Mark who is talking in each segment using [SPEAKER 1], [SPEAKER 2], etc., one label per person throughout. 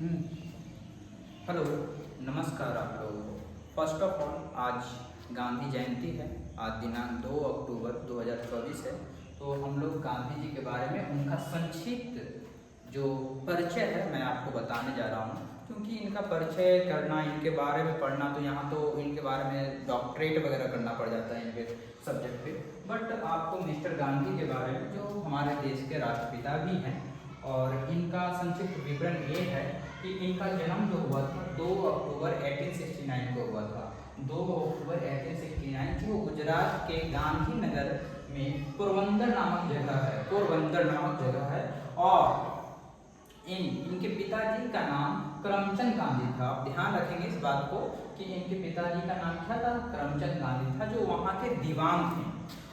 [SPEAKER 1] Hello, नमस्कार आप लोगों को। फर्स्ट ऑफ ऑल आज गांधी जयंती है। आज दिनांक 2 अक्टूबर 2024 है। तो हम लोग गांधी जी के बारे में उनका संक्षिप्त जो परिचय है मैं आपको बताने जा रहा हूँ, क्योंकि इनका परिचय करना, इनके बारे में पढ़ना, तो यहाँ तो इनके बारे में डॉक्टरेट वगैरह करना पड़ जाता है इनके सब्जेक्ट पे। बट आपको मिस्टर गांधी के बारे में, जो हमारे देश के राष्ट्रपिता भी हैं, और इनका संक्षिप्त विवरण ये है कि इनका जन्म जो हुआ था 2 अक्टूबर 1869 को हुआ था। 2 अक्टूबर 1869 जो गुजरात के गांधीनगर में पोरबंदर नामक जगह है। और इनके पिताजी का नाम करमचंद गांधी था। आप ध्यान रखेंगे इस बात को कि इनके पिताजी का नाम क्या था, करमचंद गांधी था, जो वहाँ के दीवान थे।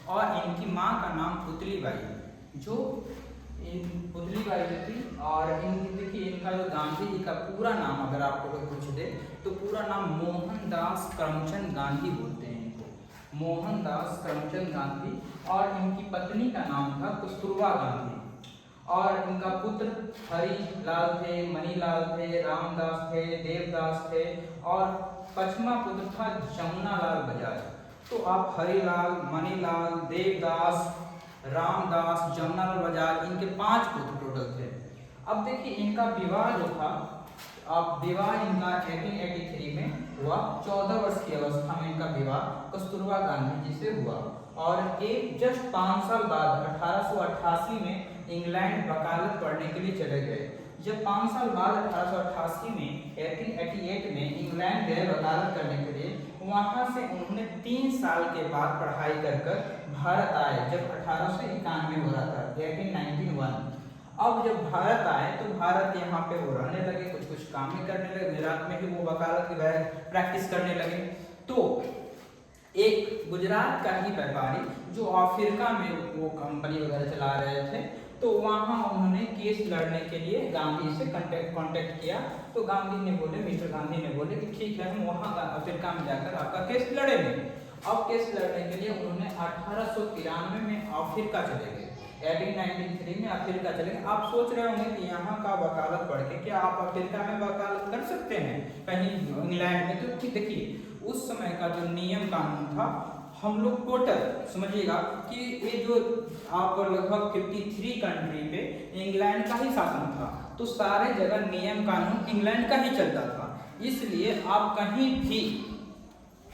[SPEAKER 1] और इनकी माँ का नाम पुतली बाई, जो पुतली बाई थी। और इनकी देखिए, इनका जो गांधी जी का पूरा नाम अगर आपको कोई पूछ दे तो पूरा नाम मोहनदास करमचंद गांधी बोलते हैं इनको, मोहनदास करमचंद गांधी। और इनकी पत्नी का नाम था कस्तूरबा गांधी। और इनका पुत्र हरि लाल थे, मणिलाल थे, रामदास थे, देवदास थे। और पचमा पुत्र था जमुनालाल बजाज। तो आप हरिलाल, मणिलाल, देवदास, रामदास, जमुनालाल बजाज, इनके 5 पुत्र टोटल थे। अब देखिए इनका विवाह जो था, अब विवाह इनका 1883 में हुआ। 14 वर्ष की अवस्था में इनका विवाह कस्तूरबा गांधी जी से हुआ। और एक जस्ट 5 साल बाद 1888 में इंग्लैंड वकालत पढ़ने के लिए चले गए। जब 5 साल बाद 1888 में 1888 में इंग्लैंड गए वकालत करने के लिए, वहां से उन्होंने 3 साल के बाद पढ़ाई कर भारत आए। जब 1891 हो रहा था, 1891। अब जब भारत आए तो भारत यहाँ पे वो रहने लगे, कुछ काम भी करने लगे। गुजरात में भी वो वकालत की प्रैक्टिस करने लगे। तो एक गुजरात का ही व्यापारी जो अफ्रीका में वो कंपनी वगैरह चला रहे थे, तो वहाँ उन्होंने केस लड़ने के लिए गांधी से कांटेक्ट किया। तो मिस्टर गांधी ने बोले कि ठीक है, हम वहाँ अफ्रीका में जाकर आपका केस लड़ेंगे। अब केस लड़ने के लिए उन्होंने 1893 में अफ्रीका चले गए। 1893 में अफ्रीका चले गए। आप सोच रहे होंगे कि यहाँ का वकालत पढ़ के क्या आप अफ्रीका में वकालत कर सकते हैं कहीं इंग्लैंड में? तो देखिए उस समय का जो नियम कानून था, हम लोग टोटल समझिएगा कि ये जो आप लगभग 53 कंट्री पे इंग्लैंड का ही शासन था। तो सारे जगह नियम कानून इंग्लैंड का ही चलता था। इसलिए आप कहीं भी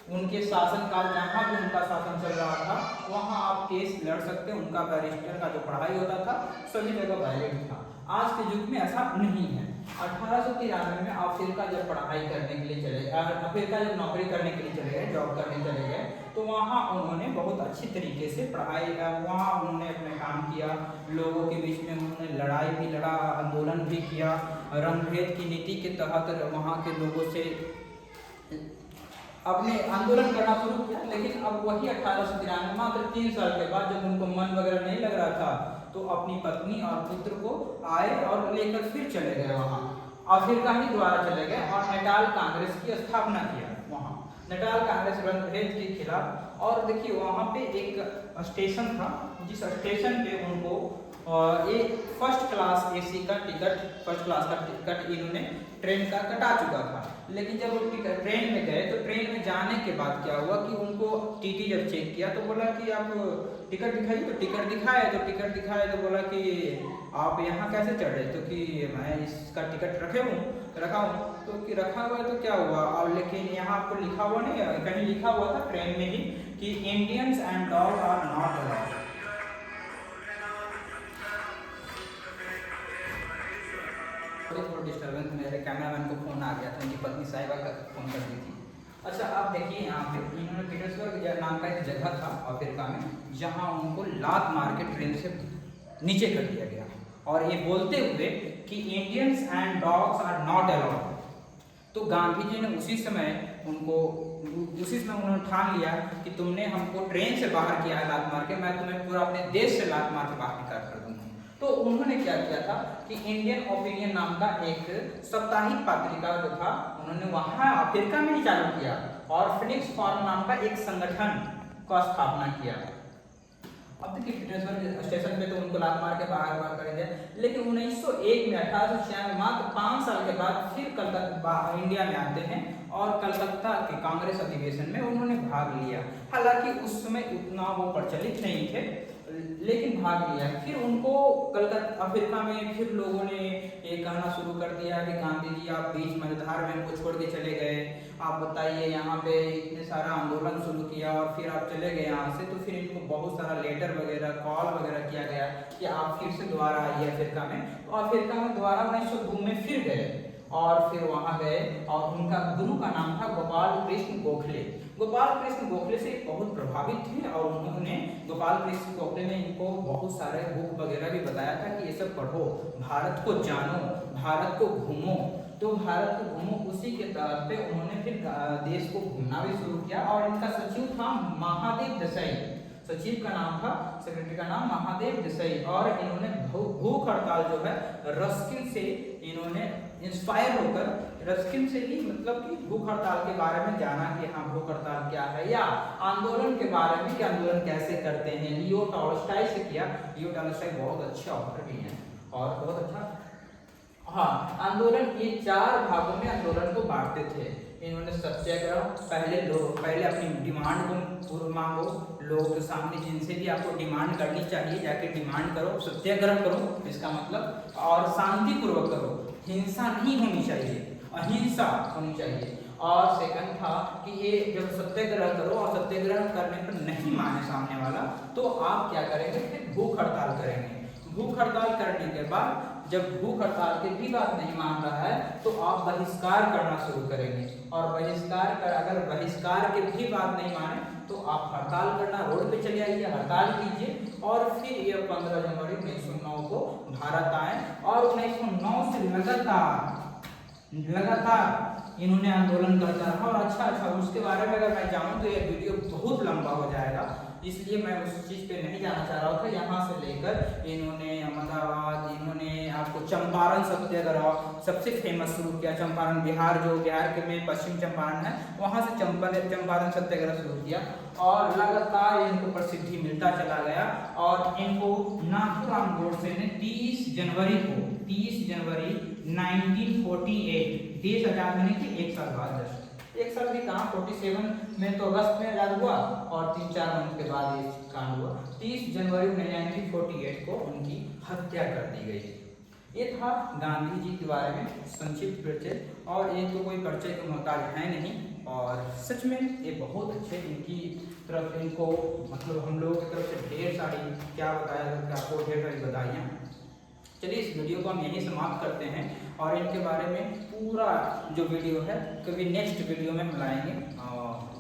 [SPEAKER 1] उनके शासनकाल, जहाँ भी उनका शासन चल रहा था, वहाँ आप केस लड़ सकते। उनका बैरिस्टर का जो पढ़ाई होता था सभी जगह वैलिड था। आज के युग में ऐसा नहीं है। 1893 में अफ्रीका जब पढ़ाई करने के लिए चले, अफ्रीका जब नौकरी करने के लिए चले गए, जॉब करने चले गए, तो वहाँ उन्होंने बहुत अच्छी तरीके से पढ़ाई, वहाँ उन्होंने अपने काम किया। लोगों के बीच में उन्होंने लड़ाई भी लड़ा, आंदोलन भी किया। रंगभेद की नीति के तहत वहाँ के लोगों से अपने आंदोलन करना शुरू किया। लेकिन अब वही 1893 मात्र 3 साल के बाद, जब उनको मन वगैरह नहीं लग रहा था, तो अपनी पत्नी और पुत्र को आए और लेकर फिर चले गए वहाँ अफ्रीका ही द्वारा चले गए और नेटाल कांग्रेस की स्थापना किया। वहाँ नेटाल कांग्रेस रंगभेद के खिलाफ। और देखिए वहाँ पे एक स्टेशन था, जिस स्टेशन पे उनको एक फर्स्ट क्लास एसी का टिकट, फर्स्ट क्लास का टिकट इन्होंने ट्रेन का कटा चुका था। लेकिन जब वो ट्रेन में गए तो ट्रेन में जाने के बाद क्या हुआ कि उनको टीटी जब चेक किया तो बोला कि आप टिकट दिखाइए। तो टिकट दिखाए तो बोला कि आप यहाँ कैसे चढ़ रहे? तो कि मैं इसका टिकट रखा हूँ। तो कि रखा हुआ है तो क्या हुआ? और लेकिन यहाँ आपको लिखा हुआ नहीं है, कहीं लिखा हुआ था ट्रेन में ही कि Indians and dog are not allowed. Disturbance, मेरे कैमरामैन को फोन आ गया था, उनकी पत्नी साहिबा का फोन कर दी थी। अच्छा, आप देखिए यहाँ पे इन्होंने पीटर्सबर्ग नाम का एक जगह था अफ्रीका में, जहाँ उनको लात मार के ट्रेन से नीचे कर दिया गया, और ये बोलते हुए कि Indians and dogs are not allowed. तो गांधी जी ने उसी समय उन्होंने ठान लिया कि तुमने हमको ट्रेन से बाहर किया है लात मार के, मैं तुम्हें पूरा अपने देश से लात मार के बाहर निकाल कर दूंगा। तो उन्होंने क्या किया था कि इंडियन ओपिनियन नाम का एक साप्ताहिक पत्रिका जो था, उन्होंने वहाँ अफ्रीका में ही चालू किया और फिनिक्स फॉर्म नाम का एक संगठन का स्थापना किया। अब देखिए टिटेश्वर स्टेशन पे तो उनको लात मार के बाहर कर दिया, लेकिन 1901 में 1896 मात्र 5 साल के बाद फिर कलकत्ता इंडिया में आते हैं और कलकत्ता के कांग्रेस अधिवेशन में उन्होंने भाग लिया। हालांकि उस समय उतना वो प्रचलित नहीं थे, लेकिन भाग लिया। फिर उनको कलकत्ता अफ्रीका में फिर लोगों ने ये कहना शुरू कर दिया कि गांधी जी आप बीच मझधार में हमको छोड़ के चले गए, आप बताइए, यहाँ पे इतने सारा आंदोलन शुरू किया और फिर आप चले गए यहाँ से। तो फिर इनको बहुत सारा लेटर वगैरह कॉल वगैरह किया गया कि आप फिर से दोबारा आइए अफ्रीका में। तो अफ्रीका में दोबारा 1902 में फिर गए और फिर वहाँ गए और उनका गुरु का नाम था गोपाल कृष्ण गोखले। गोपाल कृष्ण गोखले से बहुत प्रभावित थे और उन्होंने गोपाल कृष्ण गोखले ने इनको बहुत सारे बुक वगैरह भी बताया था कि ये सब पढ़ो, भारत को जानो, भारत को घूमो। तो भारत को घूमो, उसी के तरफ पे उन्होंने फिर देश को घूमना भी शुरू किया। और इनका सचिव था महादेव देसाई, सचिव का नाम था, सेक्रेटरी का नाम महादेव देसाई। और इन्होंने भूख हड़ताल जो है रस्किन से इन्होंने इंस्पायर होकर, रस्किन से ही मतलब कि भूख हड़ताल के बारे में जाना कि हाँ भूख हड़ताल क्या है, या आंदोलन के बारे में कि आंदोलन कैसे करते हैं, लियो टॉल्स्टॉय से किया। लियो टॉल्स्टॉय बहुत अच्छे ऑथर भी हैं और बहुत अच्छा। हाँ, आंदोलन ये 4 भागों में आंदोलन को बांटते थे इन्होंने। सत्याग्रह, पहले अपनी डिमांड को मांगो, लोगों के सामने जिनसे भी आपको डिमांड करनी चाहिए जाके डिमांड करो, सत्याग्रह करो इसका मतलब, और शांतिपूर्वक करो, हिंसा नहीं होनी चाहिए, अहिंसा होनी चाहिए। और सेकंड था कि ये जब सत्याग्रह करो और सत्याग्रह करने पर नहीं माने सामने वाला तो आप क्या करेंगे, फिर भूख हड़ताल करेंगे। भूख हड़ताल करने के बाद जब भूख हड़ताल की भी बात नहीं मान रहा है तो आप बहिष्कार करना शुरू करेंगे। और अगर बहिष्कार की भी बात नहीं माने तो आप हड़ताल करना, रोड पे चले आइए, हड़ताल कीजिए। और फिर ये 15 जनवरी 1909 को भारत आए और 1909 से लगातार इन्होंने आंदोलन करता रहा। और अच्छा उसके बारे में अगर मैं जाऊँ तो ये वीडियो बहुत लंबा हो जाएगा, इसलिए मैं उस चीज़ पे नहीं जाना चाह रहा था। यहाँ से लेकर इन्होंने अहमदाबाद, इन्होंने आपको चंपारण सत्याग्रह सबसे फेमस शुरू किया। चंपारण बिहार, जो बिहार के में पश्चिम चंपारण है, वहाँ से चंपारण सत्याग्रह शुरू किया और लगातार इनको प्रसिद्धि मिलता चला गया। और इनको नाथूराम गोडसे ने 30 जनवरी 1948 देश आजाद होने के 1 साल बाद, एक साल भी कहाँ, 47 में तो अगस्त में आजाद हुआ और 3-4 महीने के बाद ये कांड हुआ। 30 जनवरी 1948 को उनकी हत्या कर दी गई। ये था गांधी जी के बारे में संक्षिप्त परिचय, और ये तो कोई परिचय का मोहताज है नहीं। और सच में ये बहुत अच्छे, इनकी तरफ इनको मतलब हम लोगों की तरफ से ढेर सारी क्या बताया जाता है, आपको ढेर सारी बधाइयाँ। चलिए इस वीडियो को हम यहीं समाप्त करते हैं और इनके बारे में पूरा जो वीडियो है कभी नेक्स्ट वीडियो में हम लाएंगे,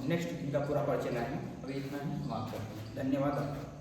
[SPEAKER 1] नेक्स्ट इनका पूरा परिचय लाएंगे। अभी इतना ही समाप्त करते हैं। धन्यवाद आपका।